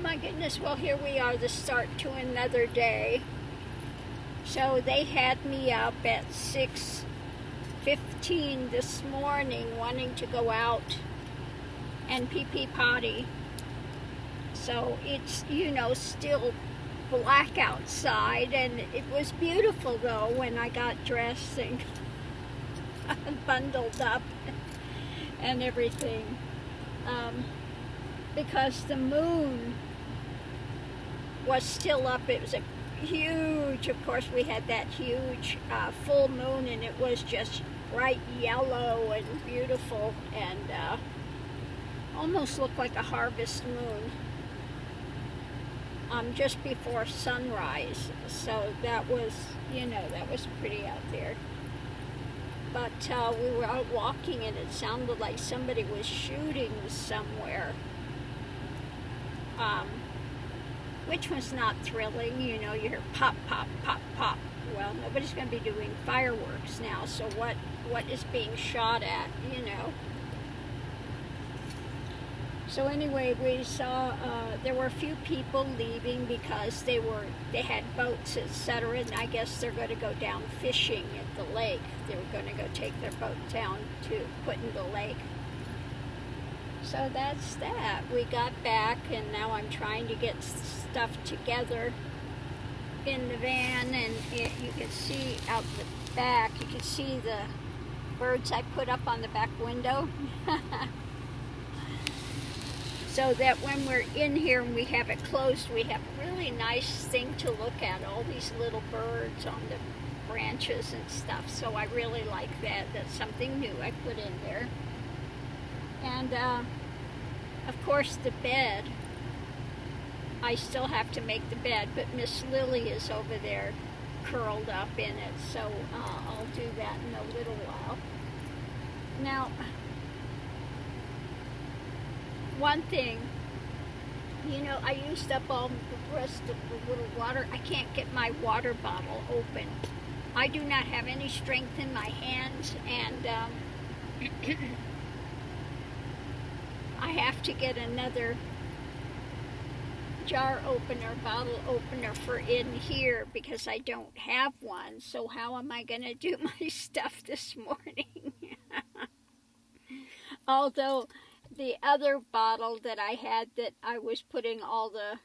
my goodness, well here we are, the start to another day. So they had me up at 6:15 this morning wanting to go out and pee potty. So it's, still black outside, and it was beautiful though when I got dressed and bundled up and everything. Because the moon was still up. It was a huge, of course we had that huge full moon, and it was just bright yellow and beautiful, and almost looked like a harvest moon just before sunrise. So that was, that was pretty out there. But we were out walking, and it sounded like somebody was shooting somewhere. Which was not thrilling, you hear pop, pop, pop, pop. Well, nobody's going to be doing fireworks now, so what is being shot at, So anyway, we saw there were a few people leaving because they had boats, etc., and I guess they're going to go down fishing at the lake. They were going to go take their boat down to put in the lake. So that's that. We got back, and now I'm trying to get stuff together in the van, and you can see out the back, you can see the birds I put up on the back window. So that when we're in here and we have it closed, we have a really nice thing to look at, all these little birds on the branches and stuff. So I really like that. That's something new I put in there. And of course the bed, I still have to make the bed, but Miss Lily is over there curled up in it, so I'll do that in a little while. Now, one thing, I used up all the rest of the little water. I can't get my water bottle open. I do not have any strength in my hands, and I have to get another jar opener, bottle opener for in here because I don't have one. So how am I going to do my stuff this morning? Although the other bottle that I had that I was putting all the,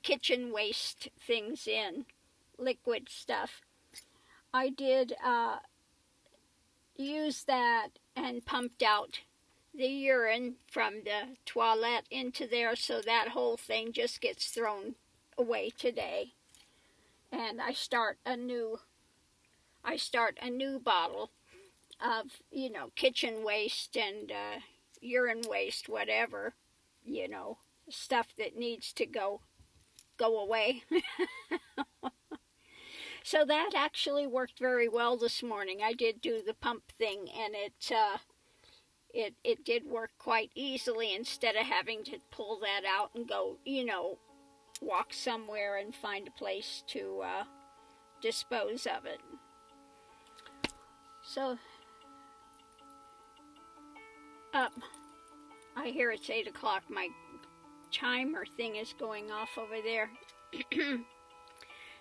kitchen waste things in, liquid stuff, I did use that and pumped out the urine from the toilet into there, so that whole thing just gets thrown away today. And I start a new bottle of, kitchen waste and urine waste, whatever, stuff that needs to go away. So that actually worked very well this morning. I did do the pump thing, and it did work quite easily instead of having to pull that out and go, walk somewhere and find a place to dispose of it. So, I hear it's 8 o'clock. My chimer thing is going off over there.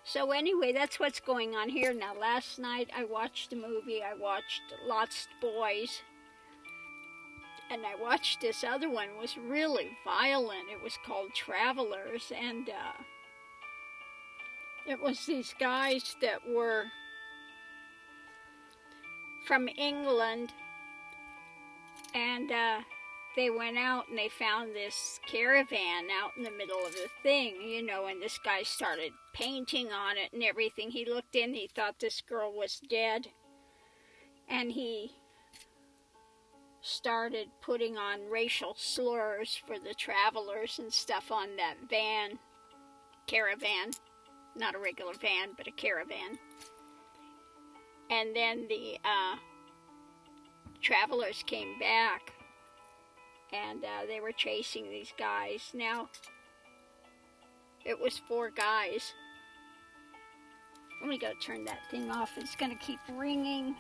So anyway, that's what's going on here. Now, last night I watched a movie. I watched Lost Boys. And I watched this other one. It was really violent. It was called Travelers. And it was these guys that were from England. And they went out and they found this caravan out in the middle of the thing, and this guy started painting on it and everything. He looked in, he thought this girl was dead, and he started putting on racial slurs for the travelers and stuff on that caravan, not a regular van, but a caravan. And then the travelers came back, and they were chasing these guys. Now, it was 4 guys. Let me go turn that thing off. It's going to keep ringing.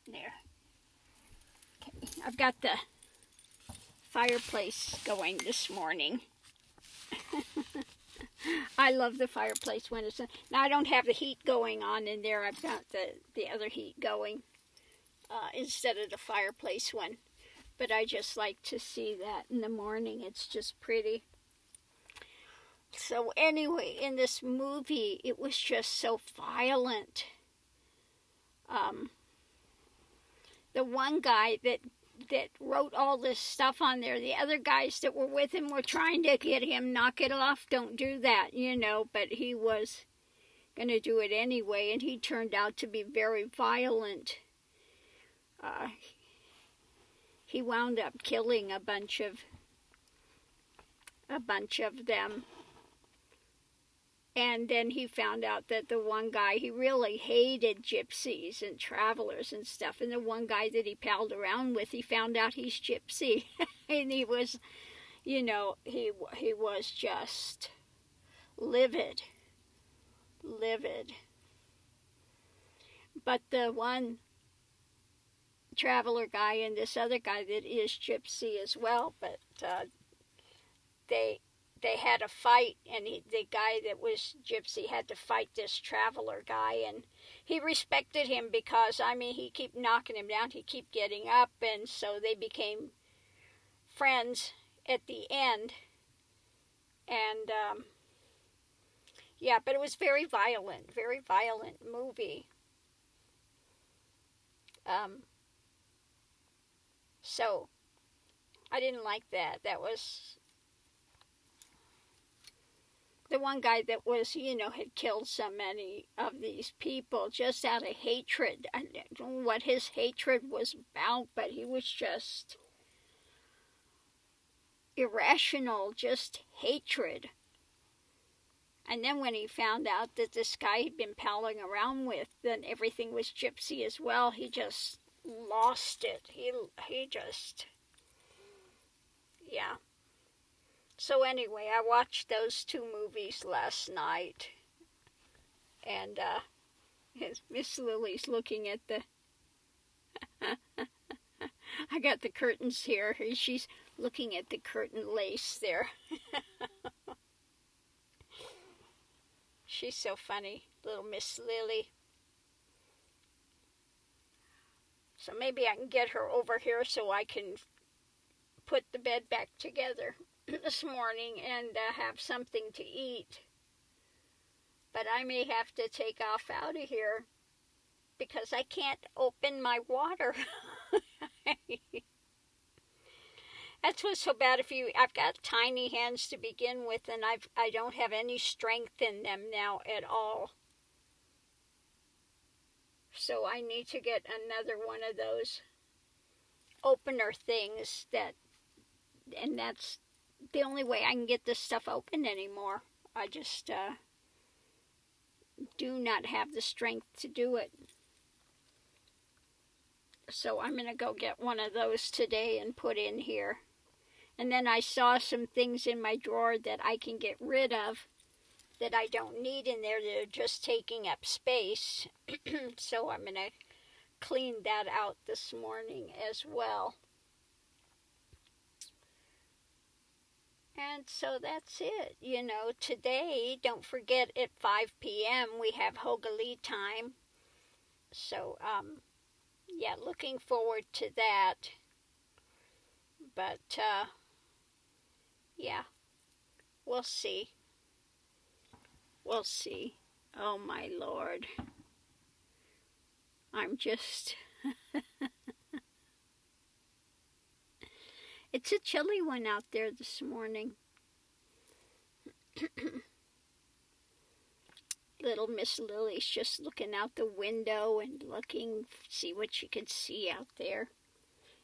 There. Okay, I've got the fireplace going this morning. I love the fireplace when it's... Now, I don't have the heat going on in there. I've got the other heat going instead of the fireplace one. But I just like to see that in the morning. It's just pretty. So anyway, in this movie, it was just so violent. The one guy that wrote all this stuff on there, the other guys that were with him were trying to get him, knock it off, don't do that, you know, but he was going to do it anyway, and he turned out to be very violent. He wound up killing a bunch of them. And then he found out that the one guy, he really hated gypsies and travelers and stuff. And the one guy that he palled around with, he found out he's gypsy. And he was, you know, he was just livid. But the one traveler guy and this other guy that is gypsy as well, but they had a fight, and the guy that was gypsy had to fight this traveler guy, and he respected him because, I mean, he kept knocking him down, he kept getting up, and so they became friends at the end. And yeah, but it was very violent movie. So I didn't like that. That was the one guy that was, you know, had killed so many of these people just out of hatred. I don't know what his hatred was about, but he was just irrational, just hatred. And then when he found out that this guy he'd been palling around with, then everything was gypsy as well, he just lost it. He just, yeah. So anyway, I watched those two movies last night, and Miss Lily's looking at the, I got the curtains here, she's looking at the curtain lace there. She's so funny, little Miss Lily. So maybe I can get her over here so I can put the bed back together this morning and have something to eat. But I may have to take off out of here because I can't open my water. That's what's so bad. I've got tiny hands to begin with, and I don't have any strength in them now at all. So I need to get another one of those opener things and that's the only way I can get this stuff open anymore. I just do not have the strength to do it. So I'm going to go get one of those today and put in here. And then I saw some things in my drawer that I can get rid of that I don't need in there. They're just taking up space. So I'm going to clean that out this morning as well. And so that's it. You know, today, don't forget at 5 p.m. we have Hogalee time. So, yeah, looking forward to that. But, yeah, we'll see. We'll see. Oh, my Lord. I'm just... It's a chilly one out there this morning. Little Miss Lily's just looking out the window and looking, see what she can see out there.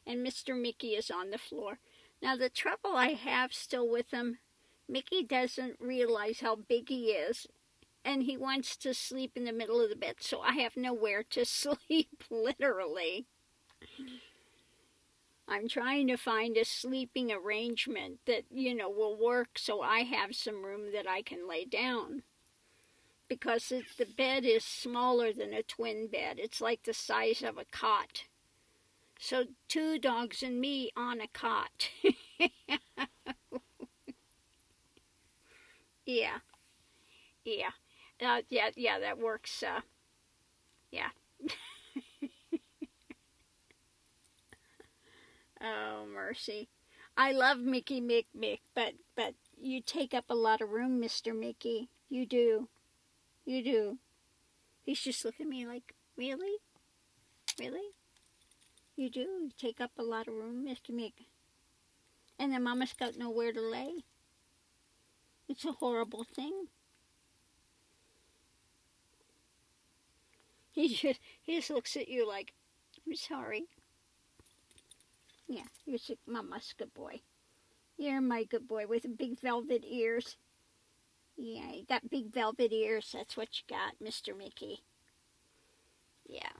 And Mr. Mickey is on the floor. Now, the trouble I have still with him, Mickey doesn't realize how big he is. And he wants to sleep in the middle of the bed, so I have nowhere to sleep, literally. I'm trying to find a sleeping arrangement that, you know, will work so I have some room that I can lay down. Because the bed is smaller than a twin bed. It's like the size of a cot. So 2 dogs and me on a cot. Yeah, yeah. Yeah, that works. Yeah. Oh, mercy. I love Mickey Mick Mick, but you take up a lot of room, Mr. Mickey. You do. You do. He's just looking at me like, really? Really? You do? You take up a lot of room, Mr. Mick. And the mama's got nowhere to lay. It's a horrible thing. He just looks at you like, I'm sorry. Yeah, mama's good boy. You're my good boy with big velvet ears. Yeah, you got big velvet ears. That's what you got, Mr. Mickey. Yeah.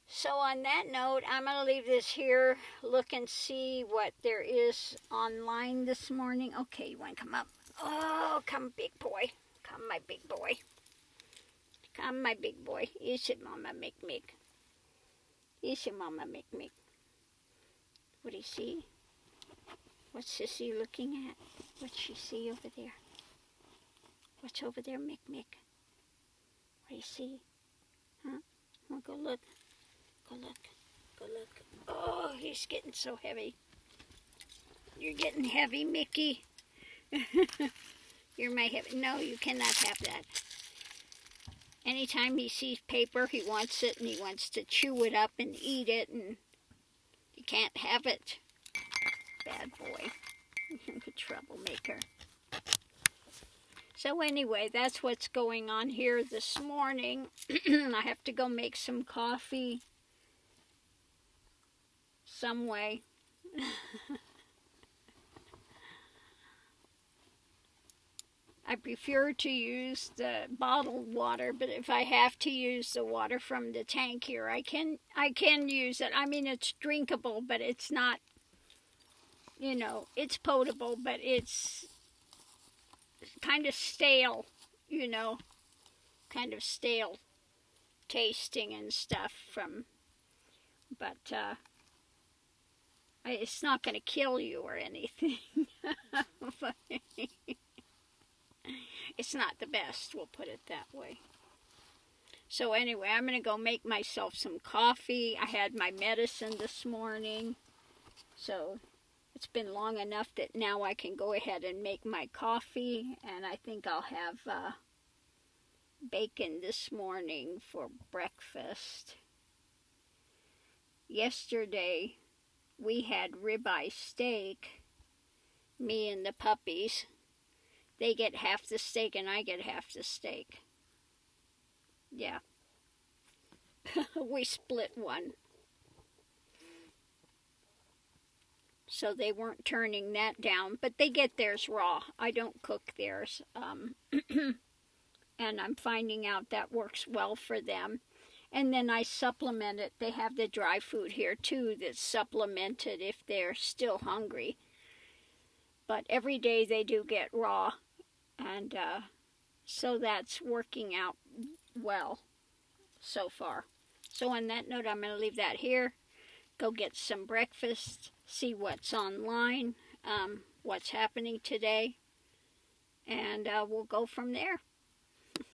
So on that note, I'm going to leave this here. Look and see what there is online this morning. Okay, you want to come up? Oh, come big boy. Come, my big boy. Come, my big boy. Easy, Mama, make. Easy, Mama, make. What do you see? What's Sissy looking at? What's she see over there? What's over there, Mick? What do you see? Huh? Well, go look. Go look. Oh, he's getting so heavy. You're getting heavy, Mickey. You're my heavy. No, you cannot have that. Anytime he sees paper, he wants it, and he wants to chew it up and eat it, and you can't have it. Bad boy. Good troublemaker. So anyway, that's what's going on here this morning. I have to go make some coffee some way. I prefer to use the bottled water, but if I have to use the water from the tank here, I can use it. I mean, it's drinkable, but it's not, it's potable, but it's kind of stale, kind of stale tasting and stuff but it's not going to kill you or anything. But it's not the best, we'll put it that way. So anyway, I'm going to go make myself some coffee. I had my medicine this morning, so it's been long enough that now I can go ahead and make my coffee, and I think I'll have bacon this morning for breakfast. Yesterday, we had ribeye steak, me and the puppies. They get half the steak and I get half the steak. Yeah. We split one. So they weren't turning that down, but they get theirs raw. I don't cook theirs. And I'm finding out that works well for them. And then I supplement it. They have the dry food here too that's supplemented if they're still hungry. But every day they do get raw. And so that's working out well so far. So on that note, I'm going to leave that here. Go get some breakfast. See what's online. What's happening today. And we'll go from there.